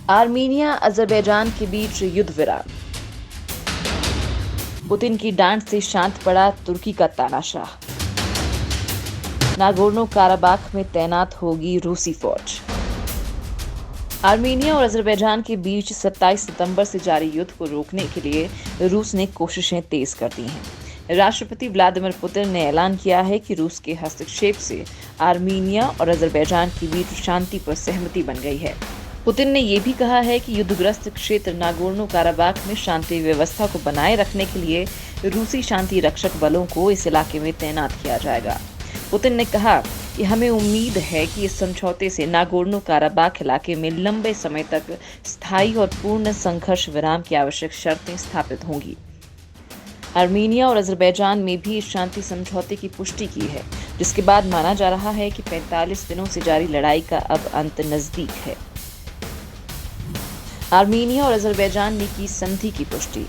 Armenia Azerbaijan के बीच युद्ध विराम। पुतिन की डांट से शांत पड़ा तुर्की का तानाशाह। नागोर्नो काराबाख में तैनात होगी रूसी फौज। आर्मीनिया और अजरबैजान के बीच 27 सितंबर से जारी युद्ध को रोकने के लिए रूस ने कोशिशें तेज कर दी हैं। राष्ट्रपति व्लादिमीर पुतिन ने ऐलान किया है कि रूस के हस्तक्षेप से आर्मीनिया और अजरबैजान के बीच शांति पर सहमति बन गई है। पुतिन ने यह भी कहा है कि युद्धग्रस्त क्षेत्र नागोर्नो काराबाख में शांति व्यवस्था को बनाए रखने के लिए रूसी शांति रक्षक बलों को इस इलाके में तैनात किया जाएगा। पुतिन ने कहा कि हमें उम्मीद है कि इस समझौते से नागोर्नो काराबाख इलाके में लंबे समय तक स्थायी और पूर्ण संघर्ष विराम की आवश्यक शर्तें स्थापित होंगी। आर्मीनिया और अजरबैजान में भी इस शांति समझौते की पुष्टि की है, जिसके बाद माना जा रहा है कि 45 दिनों से जारी लड़ाई का अब अंत नजदीक है। आर्मीनिया और अजरबैजान ने की संधि की पुष्टि।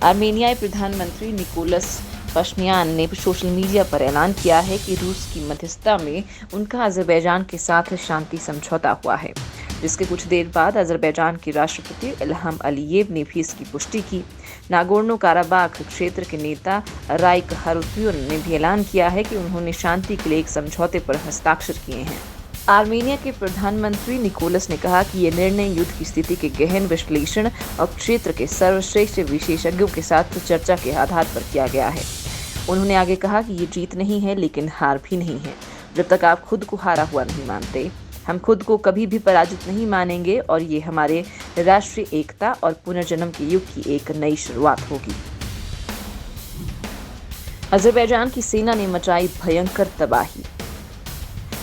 आर्मेनियाई प्रधानमंत्री निकोलस पश्मियान ने सोशल मीडिया पर ऐलान किया है कि रूस की मध्यस्थता में उनका अजरबैजान के साथ शांति समझौता हुआ है, जिसके कुछ देर बाद अजरबैजान के राष्ट्रपति इल्हाम अलीयेव ने भी इसकी पुष्टि की। नागोर्नो काराबाख क्षेत्र के नेता राइक हारुत्यून ने भी ऐलान किया है कि उन्होंने शांति के लिए एक समझौते पर हस्ताक्षर किए हैं। आर्मेनिया के प्रधानमंत्री निकोलस ने कहा कि यह निर्णय युद्ध की स्थिति के गहन विश्लेषण और क्षेत्र के सर्वश्रेष्ठ विशेषज्ञों के साथ चर्चा के आधार पर किया गया है। उन्होंने आगे कहा कि ये जीत नहीं है, लेकिन हार भी नहीं है। जब तक आप खुद को हारा हुआ नहीं मानते, हम खुद को कभी भी पराजित नहीं मानेंगे और ये हमारे राष्ट्रीय एकता और पुनर्जन्म के युग की एक नई शुरुआत होगी। अजरबैजान की सेना ने मचाई भयंकर तबाही।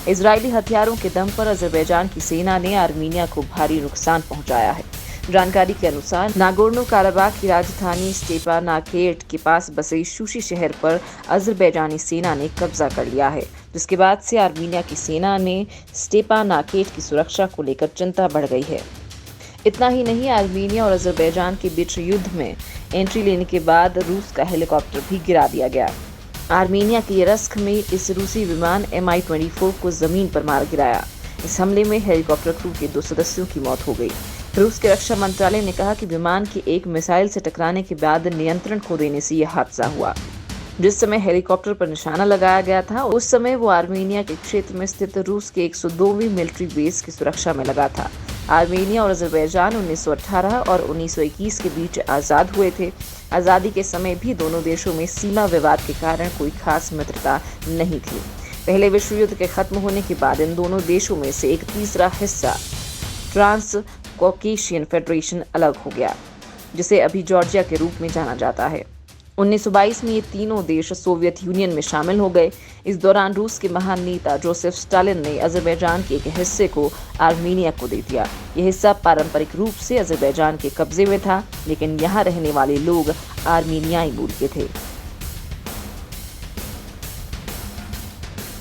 इजरायली हथियारों के दम पर अजरबैजान की सेना ने आर्मीनिया को भारी नुकसान पहुंचाया है। जानकारी के अनुसार नागोर्नो काराबाख की राजधानी स्टेपानाकेर्ट के पास बसे शूशी शहर पर अजरबैजानी सेना ने कब्जा कर लिया है, जिसके बाद से आर्मीनिया की सेना ने स्टेपानाकेर्ट की सुरक्षा को लेकर चिंता बढ़ गई है। इतना ही नहीं, आर्मीनिया और अजरबैजान के बीच युद्ध में एंट्री लेने के बाद रूस का हेलीकॉप्टर भी गिरा दिया गया। आर्मीनिया की यरस्क में इस रूसी विमान Mi-24 को जमीन पर मार गिराया। इस हमले में हेलीकॉप्टर क्रू के 2 सदस्यों की मौत हो गई। रूस के रक्षा मंत्रालय ने कहा कि विमान के एक मिसाइल से टकराने के बाद नियंत्रण खो देने से यह हादसा हुआ। जिस समय हेलीकॉप्टर पर निशाना लगाया गया था, उस समय वो आर्मीनिया के क्षेत्र में स्थित रूस के 102वीं मिलिट्री बेस की सुरक्षा में लगा था। आर्मीनिया और अजरबैजान 1918 और 1921 के बीच आज़ाद हुए थे। आज़ादी के समय भी दोनों देशों में सीमा विवाद के कारण कोई खास मित्रता नहीं थी। पहले विश्व युद्ध के खत्म होने के बाद इन दोनों देशों में से एक तीसरा हिस्सा ट्रांस कॉकेशियन फेडरेशन अलग हो गया, जिसे अभी जॉर्जिया के रूप में जाना जाता है। 1922 में ये तीनों देश सोवियत यूनियन में शामिल हो गए। इस दौरान रूस के महान नेता जोसेफ स्टालिन ने अजरबैजान के एक हिस्से को आर्मीनिया को दे दिया। यह हिस्सा पारंपरिक रूप से अजरबैजान के कब्जे में था, लेकिन यहाँ रहने वाले लोग आर्मीनियाई मूल के थे।